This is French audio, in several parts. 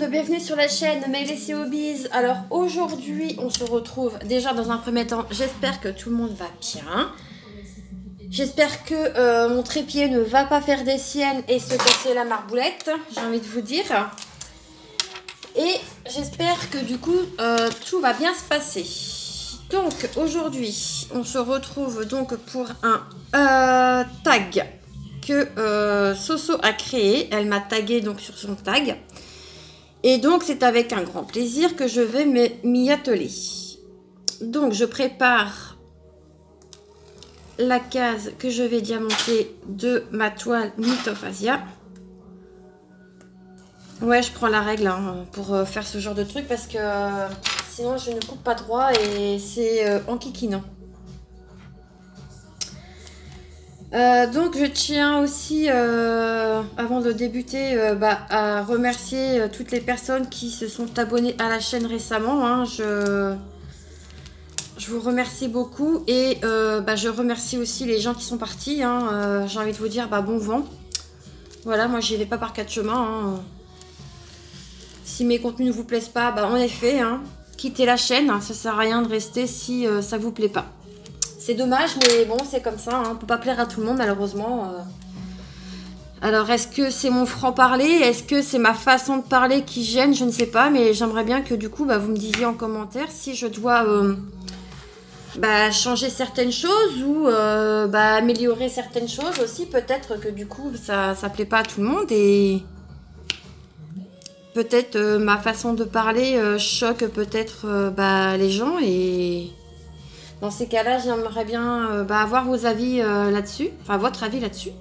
monde, bienvenue sur la chaîne Maëlys Hobbies. Alors aujourd'hui on se retrouve déjà dans un premier temps, j'espère que tout le monde va bien. J'espère que mon trépied ne va pas faire des siennes et se casser la marboulette, j'ai envie de vous dire. Et j'espère que du coup tout va bien se passer. Donc aujourd'hui on se retrouve donc pour un tag que Soso a créé. Elle m'a tagué donc sur son tag. Et donc c'est avec un grand plaisir que je vais m'y atteler. Donc je prépare la case que je vais diamanter de ma toile Mythophasia. Ouais, je prends la règle hein, pour faire ce genre de truc parce que sinon je ne coupe pas droit et c'est en kikinant. Donc je tiens aussi avant de débuter à remercier toutes les personnes qui se sont abonnées à la chaîne récemment hein. Je vous remercie beaucoup et je remercie aussi les gens qui sont partis hein. J'ai envie de vous dire bon vent. Voilà, moi j'y vais pas par quatre chemins hein. Si mes contenus ne vous plaisent pas, en effet hein, quittez la chaîne hein, ça sert à rien de rester si ça vous plaît pas. C'est dommage, mais bon, c'est comme ça. Hein. On ne peut pas plaire à tout le monde, malheureusement. Alors, est-ce que c'est mon franc-parler? Est-ce que c'est ma façon de parler qui gêne? Je ne sais pas, mais j'aimerais bien que, du coup, vous me disiez en commentaire si je dois changer certaines choses ou améliorer certaines choses aussi. Peut-être que, du coup, ça ne plaît pas à tout le monde et peut-être ma façon de parler choque peut-être les gens et... Dans ces cas-là, j'aimerais bien avoir vos avis là-dessus, enfin votre avis là-dessus.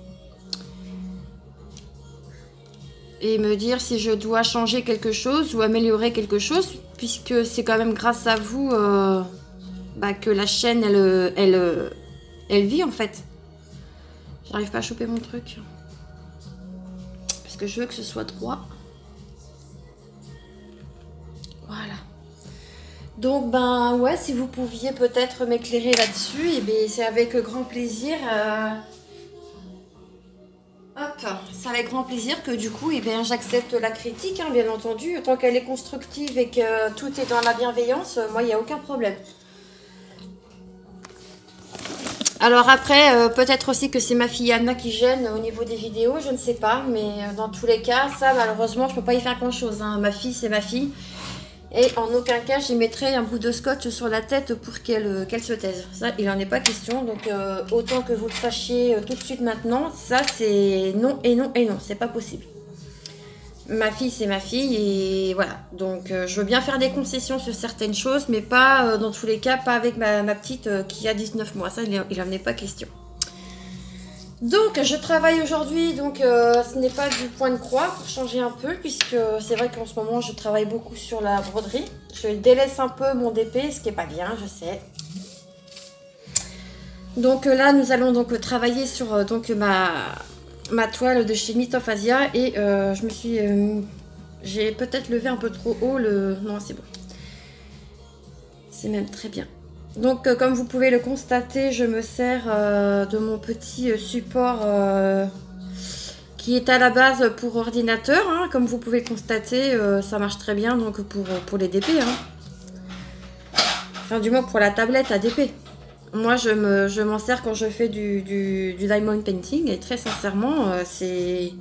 Et me dire si je dois changer quelque chose ou améliorer quelque chose, puisque c'est quand même grâce à vous que la chaîne, elle vit en fait. J'arrive pas à choper mon truc. Parce que je veux que ce soit droit. Voilà. Donc ouais, si vous pouviez peut-être m'éclairer là-dessus, et c'est avec grand plaisir. C'est avec grand plaisir que du coup, j'accepte la critique, hein, bien entendu, tant qu'elle est constructive et que tout est dans la bienveillance, moi il n'y a aucun problème. Alors après, peut-être aussi que c'est ma fille Anna qui gêne au niveau des vidéos, je ne sais pas, mais dans tous les cas, ça malheureusement, je peux pas y faire grand-chose. Hein. Ma fille, c'est ma fille. Et en aucun cas, j'y mettrai un bout de scotch sur la tête pour qu'elle se taise. Ça, il n'en est pas question. Donc, autant que vous le sachiez tout de suite maintenant, ça, c'est non et non et non. C'est pas possible. Ma fille, c'est ma fille et voilà. Donc, je veux bien faire des concessions sur certaines choses, mais pas dans tous les cas, pas avec ma petite qui a 19 mois. Ça, il n'en est pas question. Donc je travaille aujourd'hui, donc ce n'est pas du point de croix pour changer un peu, puisque c'est vrai qu'en ce moment je travaille beaucoup sur la broderie. Je délaisse un peu mon DP, ce qui n'est pas bien, je sais. Donc là nous allons donc travailler sur ma toile de chez Mythophasia et j'ai peut-être levé un peu trop haut le... Non, c'est bon. C'est même très bien. Donc comme vous pouvez le constater, je me sers de mon petit support qui est à la base pour ordinateur. Hein. Comme vous pouvez le constater, ça marche très bien donc pour les DP. Hein. Enfin du moins pour la tablette ADP. Moi je m'en sers quand je fais du diamond painting et très sincèrement c'est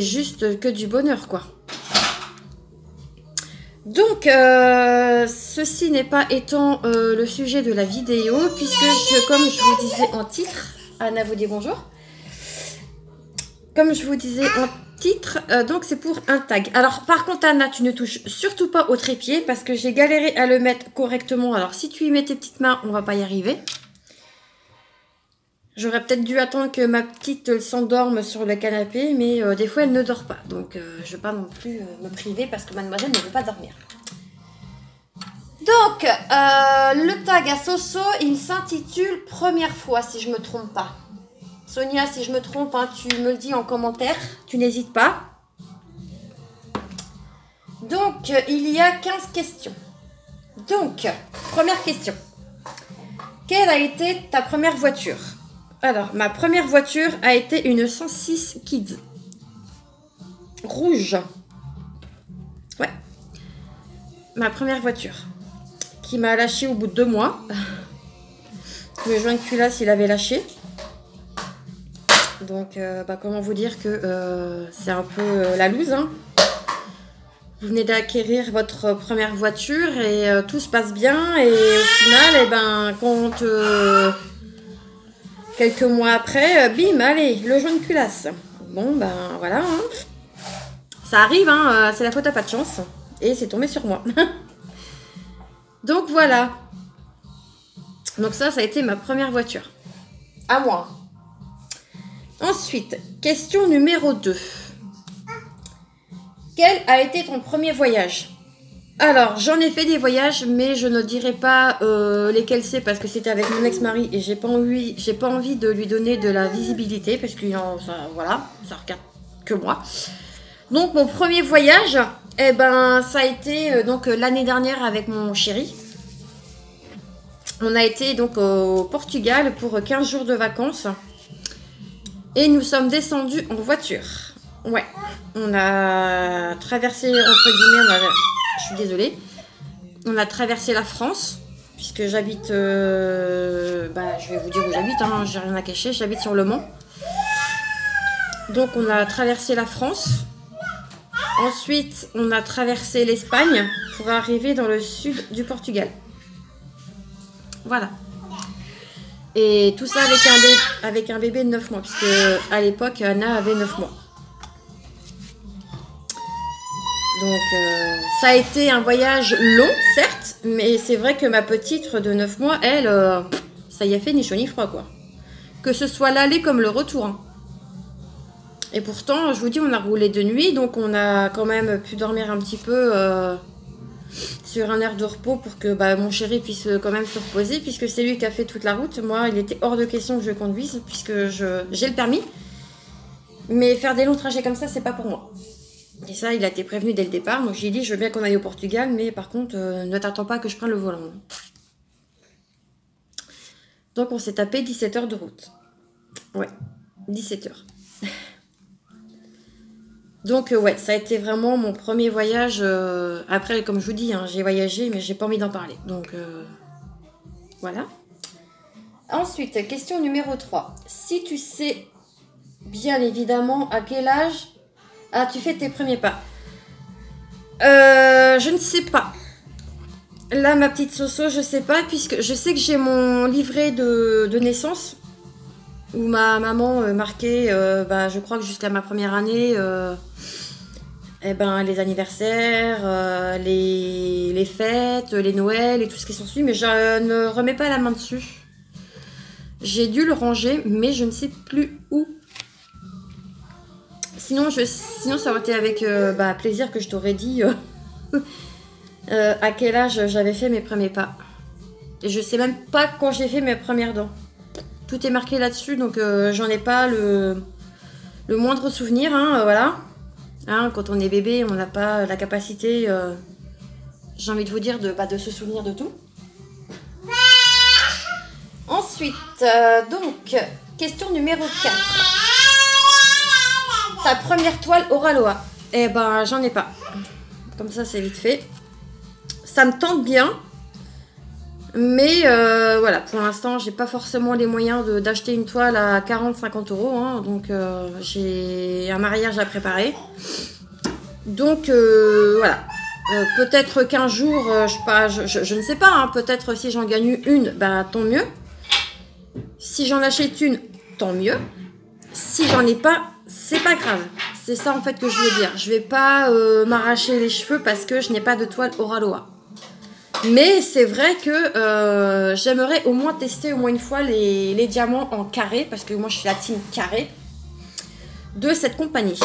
juste que du bonheur quoi. Donc, ceci n'est pas étant le sujet de la vidéo, puisque comme je vous disais en titre, Anna vous dit bonjour. Comme je vous disais en titre, donc c'est pour un tag. Alors, par contre, Anna, tu ne touches surtout pas au trépied, parce que j'ai galéré à le mettre correctement. Alors, si tu y mets tes petites mains, on va pas y arriver. J'aurais peut-être dû attendre que ma petite s'endorme sur le canapé, mais des fois elle ne dort pas. Donc je ne vais pas non plus me priver parce que mademoiselle ne veut pas dormir. Donc le tag à Soso, il s'intitule Première fois si je ne me trompe pas. Sonia, si je me trompe, hein, tu me le dis en commentaire, tu n'hésites pas. Donc il y a 15 questions. Donc, première question. Quelle a été ta première voiture ? Alors, ma première voiture a été une 106 Kids. Rouge. Ouais. Ma première voiture. Qui m'a lâché au bout de 2 mois. Le joint de culasse, il avait lâché. Donc, comment vous dire que c'est un peu la loose, hein. Vous venez d'acquérir votre première voiture et tout se passe bien. Et au final, eh ben, quand quelques mois après, bim, allez, le joint de culasse. Bon, ben voilà. Hein. Ça arrive, hein, c'est la faute à pas de chance. Et c'est tombé sur moi. Donc voilà. Donc ça a été ma première voiture. À moi. Ensuite, question numéro 2. Quel a été ton premier voyage? Alors, j'en ai fait des voyages, mais je ne dirai pas lesquels c'est parce que c'était avec mon ex-mari et j'ai pas envie de lui donner de la visibilité parce que voilà, ça regarde que moi. Donc, mon premier voyage, eh ben, ça a été l'année dernière avec mon chéri. On a été donc au Portugal pour 15 jours de vacances et nous sommes descendus en voiture. Ouais, on a traversé, entre guillemets, je suis désolée, on a traversé la France, puisque j'habite, je vais vous dire où j'habite, hein, j'ai rien à cacher, j'habite sur Le Mans. Donc on a traversé la France, ensuite on a traversé l'Espagne pour arriver dans le sud du Portugal. Voilà. Et tout ça avec un bébé de 9 mois, puisque à l'époque, Anna avait 9 mois. Donc, ça a été un voyage long, certes, mais c'est vrai que ma petite de 9 mois, elle, ça y a fait ni chaud ni froid, quoi. Que ce soit l'aller comme le retour. Hein. Et pourtant, je vous dis, on a roulé de nuit, donc on a quand même pu dormir un petit peu sur un air de repos pour que mon chéri puisse quand même se reposer, puisque c'est lui qui a fait toute la route. Moi, il était hors de question que je conduise, puisque j'ai le permis. Mais faire des longs trajets comme ça, c'est pas pour moi. Et ça, il a été prévenu dès le départ. Donc, j'ai dit, je veux bien qu'on aille au Portugal, mais par contre, ne t'attends pas que je prenne le volant. Donc, on s'est tapé 17 heures de route. Ouais, 17 heures. Donc, ouais, ça a été vraiment mon premier voyage. Après, comme je vous dis, hein, j'ai voyagé, mais j'ai pas envie d'en parler. Donc, voilà. Ensuite, question numéro 3. Si tu sais, bien évidemment, à quel âge as-tu fait tes premiers pas? Je ne sais pas. Là, ma petite Soso, je sais pas, puisque je sais que j'ai mon livret de naissance où ma maman marquait, je crois que jusqu'à ma première année, les anniversaires, les fêtes, les Noëls et tout ce qui s'ensuit, mais je ne remets pas la main dessus. J'ai dû le ranger, mais je ne sais plus où. Sinon, ça aurait été avec plaisir que je t'aurais dit à quel âge j'avais fait mes premiers pas. Et je sais même pas quand j'ai fait mes premières dents. Tout est marqué là-dessus, donc j'en ai pas le moindre souvenir, hein, voilà. Hein, quand on est bébé, on n'a pas la capacité, j'ai envie de vous dire, de se souvenir de tout. Ensuite, question numéro 4. Ta première toile Oraloa? Eh ben, j'en ai pas. Comme ça, c'est vite fait. Ça me tente bien. Mais voilà, pour l'instant, j'ai pas forcément les moyens d'acheter une toile à 40-50 euros. Hein, donc, j'ai un mariage à préparer. Donc, voilà. Peut-être qu'un jour, je ne sais pas. Hein, peut-être si j'en gagne une, tant mieux. Si j'en achète une, tant mieux. Si j'en ai pas, c'est pas grave. C'est ça en fait que je veux dire. Je vais pas m'arracher les cheveux parce que je n'ai pas de toile Oraloa. Mais c'est vrai que j'aimerais au moins tester au moins une fois les diamants en carré. Parce que moi je suis la team carré de cette compagnie.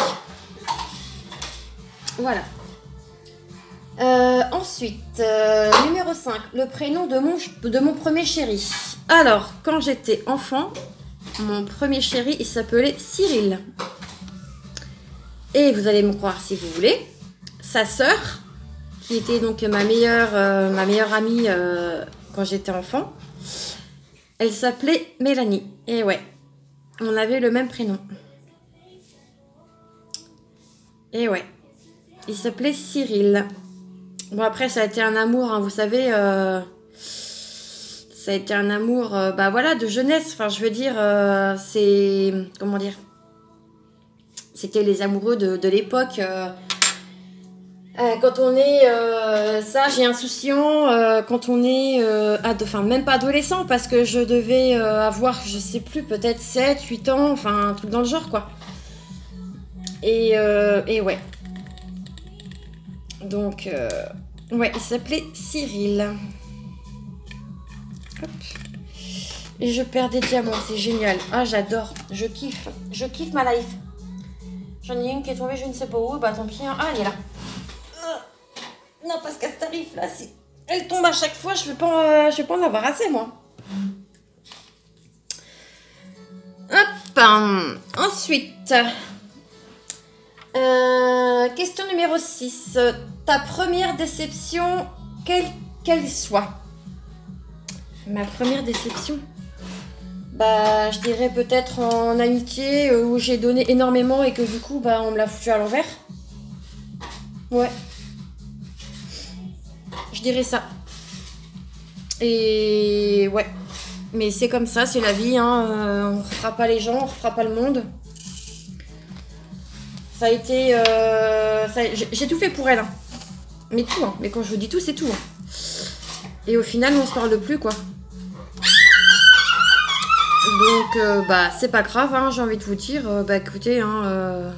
Voilà. Ensuite, numéro 5. Le prénom de mon premier chéri. Alors, quand j'étais enfant, mon premier chéri, il s'appelait Cyril. Et vous allez me croire si vous voulez, sa sœur, qui était donc ma meilleure amie quand j'étais enfant, elle s'appelait Mélanie. Et ouais, on avait le même prénom. Et ouais. Il s'appelait Cyril. Bon, après, ça a été un amour, hein, vous savez. Ça a été un amour, bah voilà, de jeunesse. Enfin, je veux dire, c'est... Comment dire? C'était les amoureux de l'époque. Quand on est sage et insouciant, quand on est... enfin, même pas adolescent, parce que je devais avoir, je sais plus, peut-être 7, 8 ans, enfin, un truc dans le genre, quoi. Et ouais. Donc, ouais, il s'appelait Cyril. Hop. Et je perds des diamants, c'est génial. Ah, j'adore, je kiffe ma life. J'en ai une qui est tombée, je ne sais pas où, bah tant pis. Hein. Ah, elle est là. Non, parce qu'à ce tarif là, si elle tombe à chaque fois, je vais pas en avoir assez, moi. Hop. Ensuite, question numéro 6. Ta première déception, quelle qu'elle soit? Ma première déception, bah, je dirais peut-être en amitié où j'ai donné énormément et que du coup, bah, on me l'a foutu à l'envers. Ouais. Je dirais ça. Et ouais. Mais c'est comme ça, c'est la vie. Hein. On ne refera pas les gens, on ne refera pas le monde. Ça a été... j'ai tout fait pour elle. Hein. Mais tout. Hein. Mais quand je vous dis tout, c'est tout. Hein. Et au final, on ne se parle plus, quoi. Donc, bah, c'est pas grave, hein, j'ai envie de vous dire. Bah, écoutez, hein,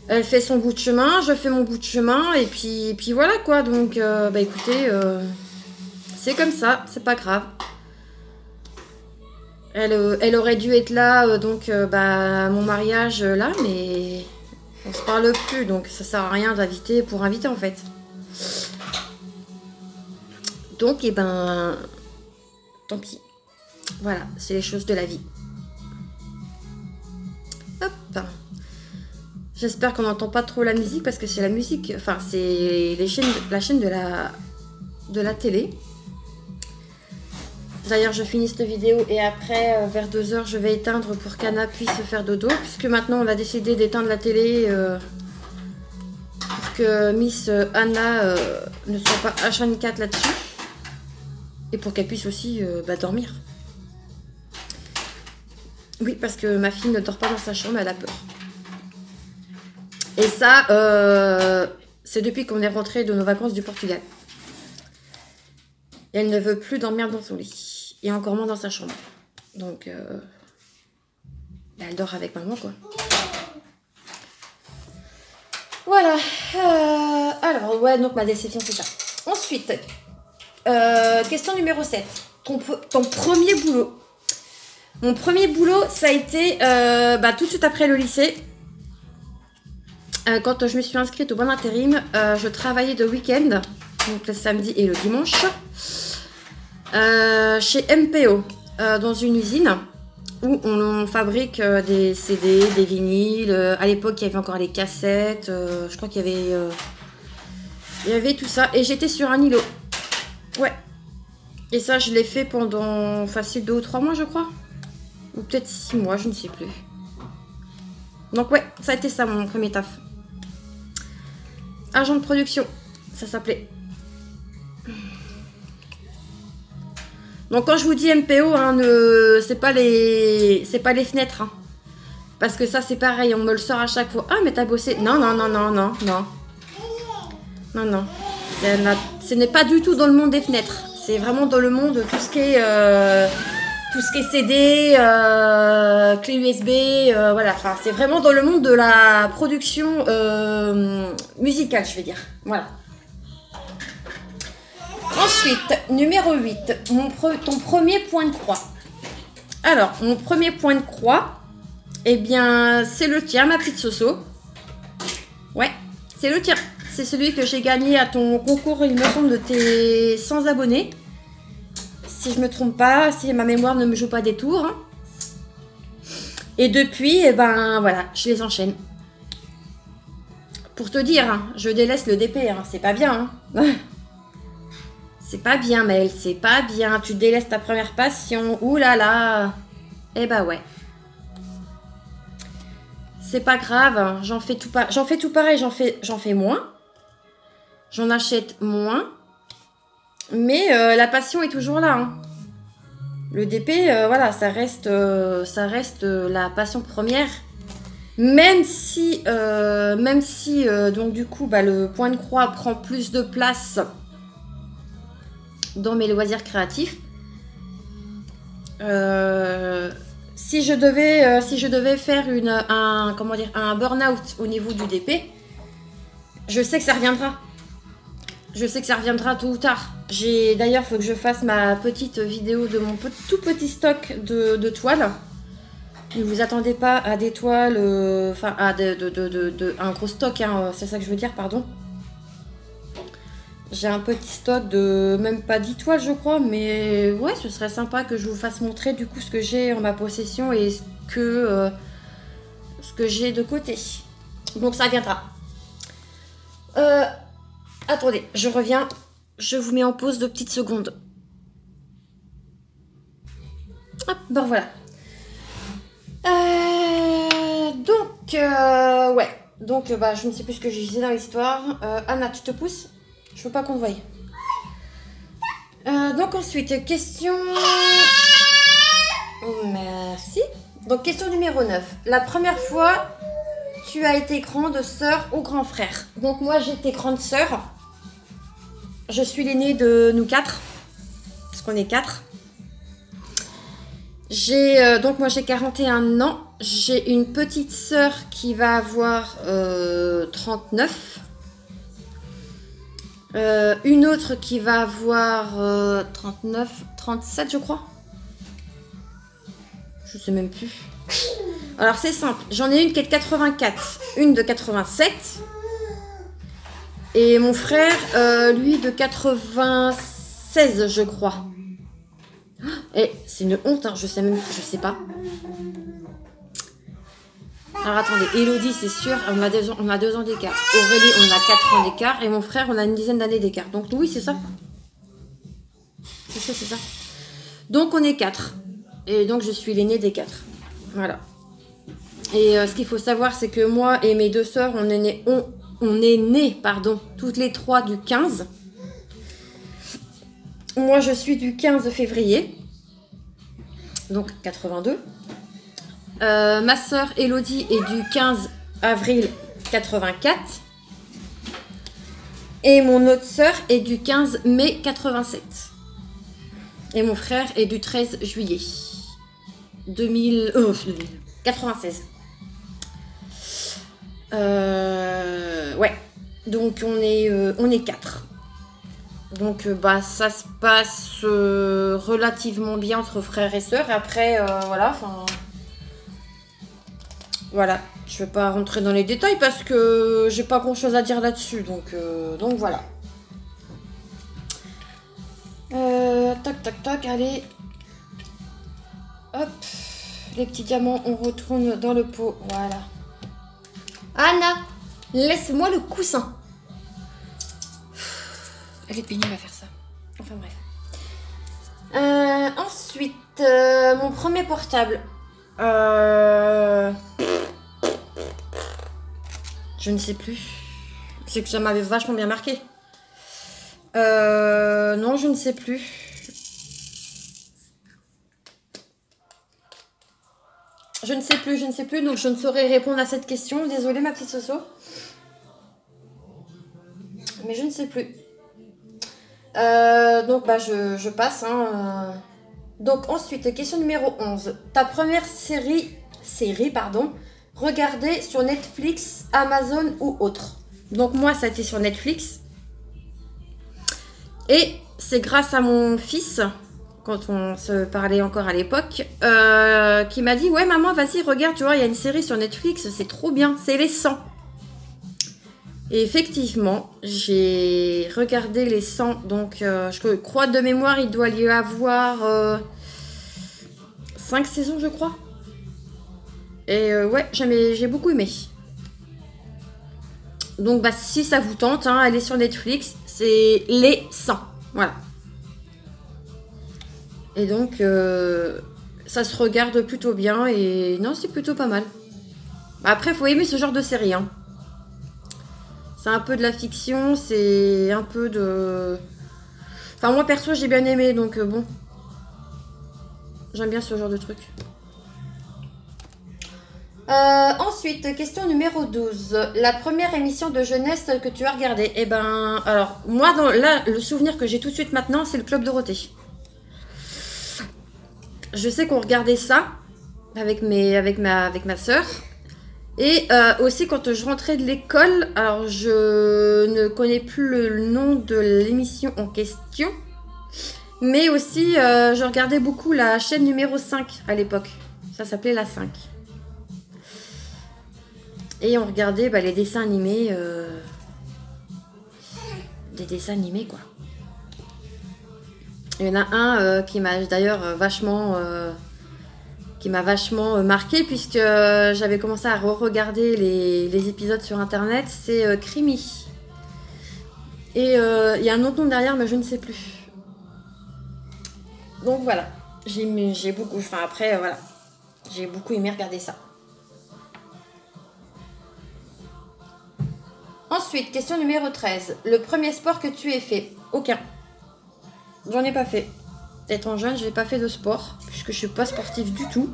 elle fait son bout de chemin, je fais mon bout de chemin, et puis voilà, quoi. Donc, bah, écoutez, c'est comme ça, c'est pas grave. Elle aurait dû être là, donc, bah, à mon mariage, là, mais on se parle plus, donc ça sert à rien d'inviter pour inviter, en fait. Donc, et ben, tant pis. Voilà, c'est les choses de la vie. Hop. J'espère qu'on n'entend pas trop la musique parce que c'est la musique, enfin c'est la chaîne de la télé. D'ailleurs, je finis cette vidéo et après, vers 2 h, je vais éteindre pour qu'Anna puisse faire dodo. Puisque maintenant, on a décidé d'éteindre la télé pour que Miss Anna ne soit pas H24 là-dessus. Et pour qu'elle puisse aussi bah, dormir. Oui, parce que ma fille ne dort pas dans sa chambre, elle a peur. Et ça, c'est depuis qu'on est rentré de nos vacances du Portugal. Et elle ne veut plus dormir dans son lit. Et encore moins dans sa chambre. Donc, bah, elle dort avec maman, quoi. Voilà. Alors, ouais, donc ma déception, c'est ça. Ensuite, question numéro 7. Ton premier boulot. Mon premier boulot, ça a été bah, tout de suite après le lycée. Quand je me suis inscrite au bon intérim, je travaillais de week-end, donc le samedi et le dimanche, chez MPO, dans une usine où on fabrique des CD, des vinyles. À l'époque, il y avait encore les cassettes. Je crois qu'il y avait tout ça. Et j'étais sur un îlot. Ouais. Et ça, je l'ai fait pendant facile 2 ou 3 mois, je crois. Ou peut-être 6 mois, je ne sais plus. Donc ouais, ça a été ça mon premier taf. Agent de production, ça s'appelait. Donc quand je vous dis MPO, hein, c'est pas les fenêtres. Hein. Parce que ça c'est pareil, on me le sort à chaque fois. Ah mais t'as bossé. Non, non, non, non, non, non. Non, non. Ce n'est pas du tout dans le monde des fenêtres. C'est vraiment dans le monde de tout ce qui est... CD, clé USB, voilà, enfin c'est vraiment dans le monde de la production musicale, je vais dire, voilà. Ensuite, numéro 8, ton premier point de croix. Alors, mon premier point de croix, eh bien, c'est le tien, ma petite Soso. Ouais, c'est le tien. C'est celui que j'ai gagné à ton concours, il me semble, de tes 100 abonnés. Si je me trompe pas, si ma mémoire ne me joue pas des tours. Hein. Et depuis, eh ben voilà, je les enchaîne. Pour te dire, hein, je délaisse le DP, hein, c'est pas bien. Hein. C'est pas bien, Mel, c'est pas bien. Tu délaisses ta première passion. Ouh là là. Eh ben ouais. C'est pas grave, j'en fais tout pareil, j'en fais moins. J'en achète moins. Mais la passion est toujours là. Hein. Le DP, voilà, ça reste la passion première. Même si donc du coup, bah, le point de croix prend plus de place dans mes loisirs créatifs. Si je devais faire un burn-out au niveau du DP, je sais que ça reviendra. Je sais que ça reviendra tôt ou tard. D'ailleurs, il faut que je fasse ma petite vidéo de mon tout petit stock de toiles. Ne vous attendez pas à des toiles, enfin à un gros stock, hein, c'est ça que je veux dire, pardon. J'ai un petit stock de même pas 10 toiles, je crois, mais ouais, ce serait sympa que je vous fasse montrer du coup ce que j'ai en ma possession et ce que j'ai de côté. Donc ça viendra. Attendez, je reviens. Je vous mets en pause 2 petites secondes. Hop, ben voilà. Ouais. Donc, bah, je ne sais plus ce que je disais dans l'histoire. Anna, tu te pousses? Je veux pas qu'on te voie. Donc ensuite, question... Merci. Donc, question numéro 9. La première fois, tu as été grande sœur ou grand frère? Donc, moi, j'étais grande sœur. Je suis l'aînée de nous 4. Parce qu'on est 4. Donc moi j'ai 41 ans. J'ai une petite sœur qui va avoir 39. Une autre qui va avoir 39, 37 je crois. Je sais même plus. Alors c'est simple. J'en ai une qui est de 84. Une de 87. Et mon frère, lui, de 96, je crois. Et c'est une honte, hein, je sais pas. Alors attendez, Elodie, c'est sûr, on a 2 ans d'écart. Aurélie, on a 4 ans d'écart. Et mon frère, on a une dizaine d'années d'écart. Donc oui, c'est ça. C'est ça. Donc on est 4. Et donc je suis l'aînée des 4. Voilà. Et ce qu'il faut savoir, c'est que moi et mes 2 sœurs, on est nées, toutes les 3 du 15. Moi, je suis du 15 février. Donc, 82. Ma sœur Elodie est du 15 avril 84. Et mon autre sœur est du 15 mai 87. Et mon frère est du 13 juillet 96. Ouais, donc on est 4. Donc bah ça se passe relativement bien entre frères et sœurs. Après voilà, enfin voilà, je vais pas rentrer dans les détails parce que j'ai pas grand chose à dire là-dessus. Donc voilà. Tac, allez. Hop, les petits diamants, on retourne dans le pot. Voilà. Anna, laisse-moi le coussin. Elle est pénible à faire ça. Enfin bref. Ensuite, mon premier portable. Je ne sais plus. C'est que ça m'avait vachement bien marqué. Non, je ne sais plus. Je ne sais plus, donc je ne saurais répondre à cette question. Désolée, ma petite Soso. Mais je ne sais plus. Donc, bah, je passe. Hein. Donc, ensuite, question numéro 11. Ta première série, regardée sur Netflix, Amazon ou autre? Donc, moi, ça a été sur Netflix. Et c'est grâce à mon fils... quand on se parlait encore à l'époque, qui m'a dit « Ouais, maman, vas-y, regarde, tu vois, il y a une série sur Netflix, c'est trop bien, c'est Les 100 ». Et effectivement, j'ai regardé Les 100, donc je crois de mémoire, il doit y avoir 5 saisons, je crois. Et ouais, j'ai beaucoup aimé. Donc, bah, si ça vous tente, hein, allez sur Netflix, c'est Les 100, voilà. Et donc, ça se regarde plutôt bien et non, c'est plutôt pas mal. Après, il faut aimer ce genre de série. Hein. C'est un peu de la fiction, c'est un peu de... Enfin, moi, perso, j'ai bien aimé, donc bon. J'aime bien ce genre de truc. Ensuite, question numéro 12. La première émission de jeunesse que tu as regardée. Eh ben, alors, moi, là, le souvenir que j'ai tout de suite maintenant, c'est le Club Dorothée. Je sais qu'on regardait ça avec ma soeur. Et aussi, quand je rentrais de l'école, alors je ne connais plus le nom de l'émission en question. Mais aussi, je regardais beaucoup la chaîne numéro 5 à l'époque. Ça s'appelait la 5. Et on regardait les dessins animés. Des dessins animés, quoi. Il y en a un qui m'a d'ailleurs vachement marqué, puisque j'avais commencé à re-regarder les épisodes sur internet. C'est Crimi. Et il y a un autre nom derrière, mais je ne sais plus. Donc voilà. J'ai beaucoup... Enfin après, voilà. J'ai beaucoup aimé regarder ça. Ensuite, question numéro 13. Le premier sport que tu aies fait? Aucun. J'en ai pas fait. Étant jeune, j'ai pas fait de sport, puisque je suis pas sportive du tout.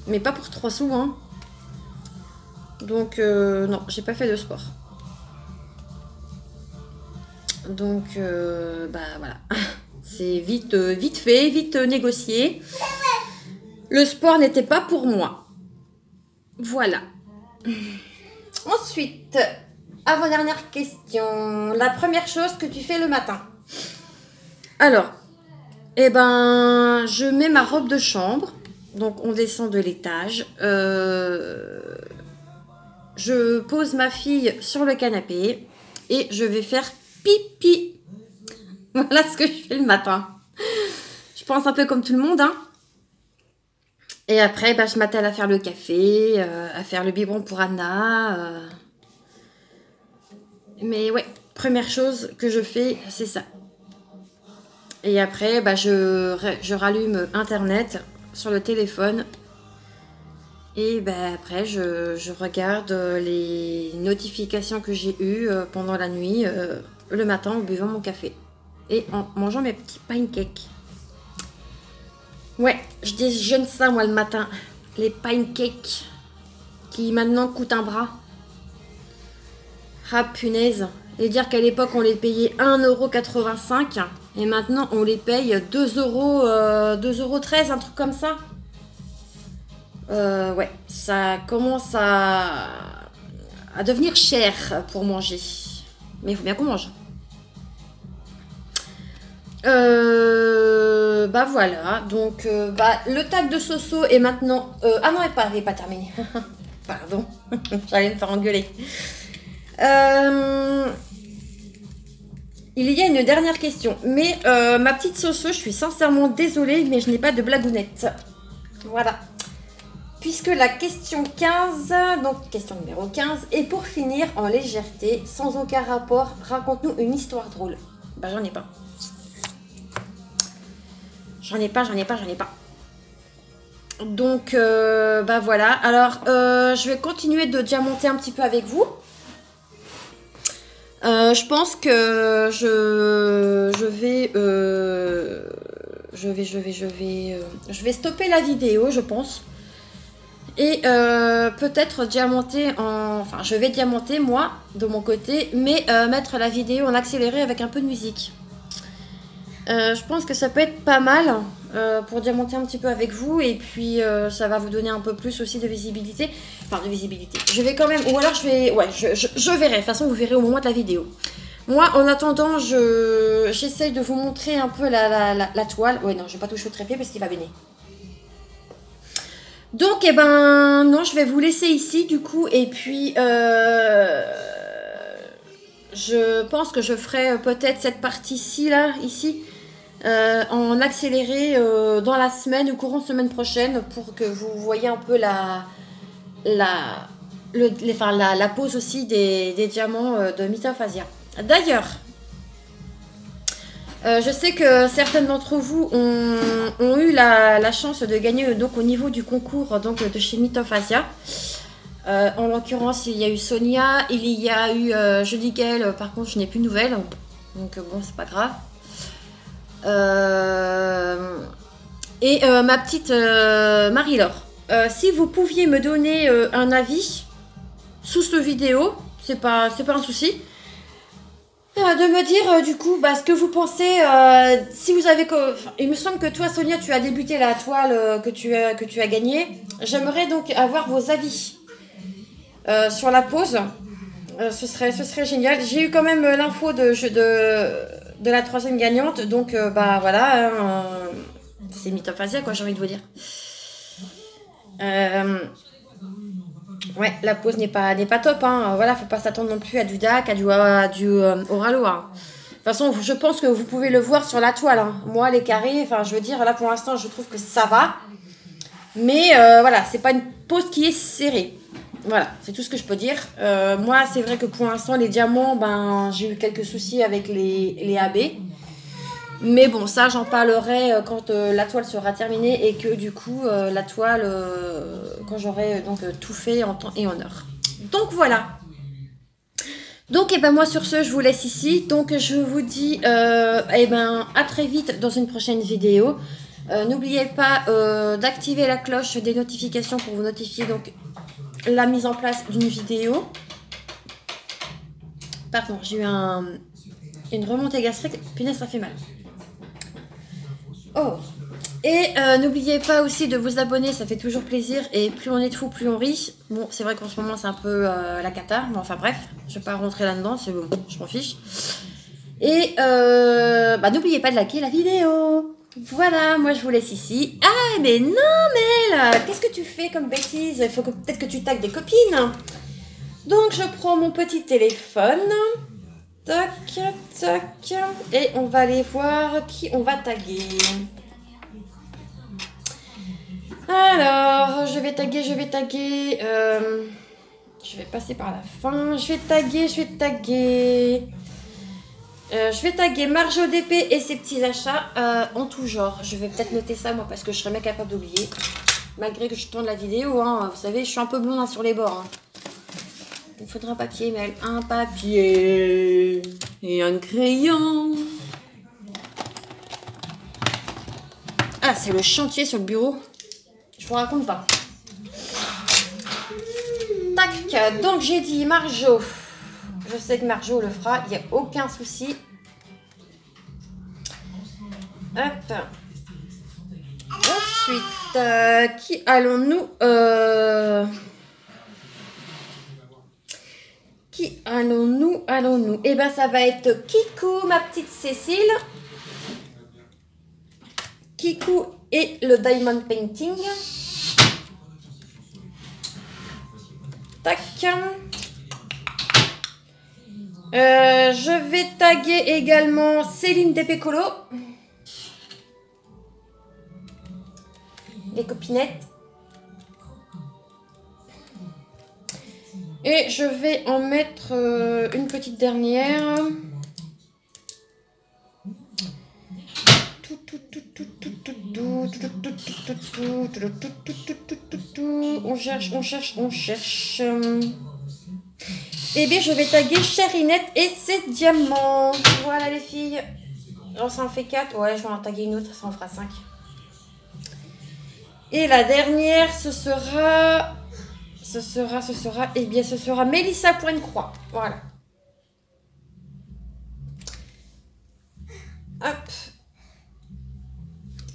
Mais pas pour 3 sous, hein. Donc, non, j'ai pas fait de sport. Donc, voilà. C'est vite fait, vite négocié. Le sport n'était pas pour moi. Voilà. Ensuite... Avant-dernière question. La première chose que tu fais le matin. Alors, je mets ma robe de chambre. Donc, on descend de l'étage. Je pose ma fille sur le canapé. Et je vais faire pipi. Voilà ce que je fais le matin. Je pense un peu comme tout le monde, hein. Et après, je m'attelle à faire le café, à faire le biberon pour Anna. Mais ouais, première chose que je fais, c'est ça. Et après, je rallume Internet sur le téléphone. Et après, je regarde les notifications que j'ai eues pendant la nuit, le matin, en buvant mon café. Et en mangeant mes petits pancakes. Ouais, je déjeune ça, moi, le matin. Les pancakes qui, maintenant, coûtent un bras. Ah punaise. Et dire qu'à l'époque on les payait 1,85 € et maintenant on les paye 2,13 €, un truc comme ça. Ouais, ça commence à devenir cher pour manger. Mais il faut bien qu'on mange. Voilà, donc le tag de Soso est maintenant... ah non, elle n'est pas terminée. Pardon, j'allais me faire engueuler. Il y a une dernière question. Mais ma petite Soso, je suis sincèrement désolée, mais je n'ai pas de blagounette. Voilà. Puisque la question 15, donc question numéro 15, et pour finir, en légèreté, sans aucun rapport, raconte-nous une histoire drôle. J'en ai pas. J'en ai pas. Donc, voilà. Alors, je vais continuer de diamanter un petit peu avec vous. Je pense que je vais stopper la vidéo, je pense. Et peut-être diamanter enfin, je vais diamanter moi, de mon côté, mais mettre la vidéo en accéléré avec un peu de musique. Je pense que ça peut être pas mal pour diamanter un petit peu avec vous. Et puis, ça va vous donner un peu plus aussi de visibilité. Enfin, de visibilité. Je vais quand même... Ou alors, je vais... Ouais, je verrai. De toute façon, vous verrez au moment de la vidéo. Moi, en attendant, j'essaye de vous montrer un peu la toile. Ouais, non, je vais pas toucher au trépied parce qu'il va baigner. Donc, non, je vais vous laisser ici, du coup. Et puis, je pense que je ferai peut-être cette partie-ci, là, ici, en accéléré dans la semaine ou courant semaine prochaine pour que vous voyez un peu la pose aussi des diamants de Mythophasia. D'ailleurs, je sais que certaines d'entre vous ont eu la chance de gagner donc, au niveau du concours donc, de chez Mythophasia. En l'occurrence, il y a eu Sonia, il y a eu Jeudi Gaël, par contre, je n'ai plus de nouvelles. Donc, bon, c'est pas grave. Et ma petite Marie-Laure. Si vous pouviez me donner un avis sous cette vidéo, c'est pas un souci. De me dire du coup ce que vous pensez, si vous avez... il me semble que toi Sonia tu as débuté la toile que tu as gagnée. J'aimerais donc avoir vos avis sur la pose. Ce serait génial. J'ai eu quand même l'info de la troisième gagnante, donc voilà, c'est mythophasia quoi, j'ai envie de vous dire. Ouais, la pose n'est pas top, hein. Voilà, faut pas s'attendre non plus à du DAC, à du Oralo. Hein. De toute façon, je pense que vous pouvez le voir sur la toile. Hein. Moi, les carrés, enfin, je veux dire, là pour l'instant, je trouve que ça va. Mais voilà, c'est pas une pose qui est serrée. Voilà, c'est tout ce que je peux dire. Moi, c'est vrai que pour l'instant, les diamants, j'ai eu quelques soucis avec les AB. Mais bon, ça, j'en parlerai quand la toile sera terminée et que du coup, la toile, quand j'aurai donc tout fait en temps et en heure. Donc voilà. Donc, moi, sur ce, je vous laisse ici. Donc, je vous dis, à très vite dans une prochaine vidéo. N'oubliez pas d'activer la cloche des notifications pour vous notifier donc la mise en place d'une vidéo. Pardon, j'ai eu une remontée gastrique. Punaise, ça fait mal. Oh. Et n'oubliez pas aussi de vous abonner, ça fait toujours plaisir. Et plus on est de fous, plus on rit. Bon, c'est vrai qu'en ce moment, c'est un peu la cata. Mais enfin bref, je ne vais pas rentrer là-dedans, c'est bon, je m'en fiche. Et n'oubliez pas de liker la vidéo. Voilà, moi je vous laisse ici. Ah, mais non, Mel, qu'est-ce que tu fais comme bêtise? Il faut peut-être que tu tagues des copines. Donc, je prends mon petit téléphone. Tac, tac. Et on va aller voir qui on va taguer. Alors, je vais taguer. Je vais passer par la fin. Je vais taguer Marjo DP et ses petits achats en tout genre. Je vais peut-être noter ça, moi, parce que je serais même capable d'oublier. Malgré que je tourne la vidéo, hein, vous savez, je suis un peu blonde sur les bords. Hein. Il me faudra un papier, Mel. Un papier et un crayon. Ah, c'est le chantier sur le bureau. Je vous raconte pas. Tac, donc j'ai dit Marjo. Je sais que Marjo le fera, il n'y a aucun souci. Hop. Ensuite, qui allons-nous Eh ben, ça va être Kikou, ma petite Cécile. Kikou et le Diamond Painting. Tac. Je vais taguer également Céline Dépécolo. Les copinettes. Et je vais en mettre une petite dernière. On cherche. Eh bien, je vais taguer Cherinette et ses diamants. Voilà les filles. Alors, ça en fait 4. Ouais, je vais en taguer une autre, ça en fera 5. Et la dernière, ce sera, eh bien, ce sera Mélissa Pointe-Croix. Voilà. Hop.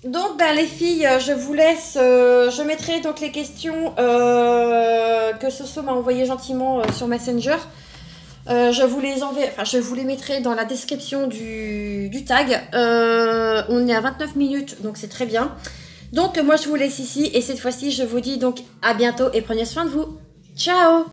Donc, les filles, je vous laisse. Je mettrai donc les questions que Soso m'a envoyées gentiment sur Messenger. Je vous les enverrai, enfin, je vous les mettrai dans la description du tag. On est à 29 minutes, donc c'est très bien. Donc, moi, je vous laisse ici. Et cette fois-ci, je vous dis donc à bientôt et prenez soin de vous. Ciao!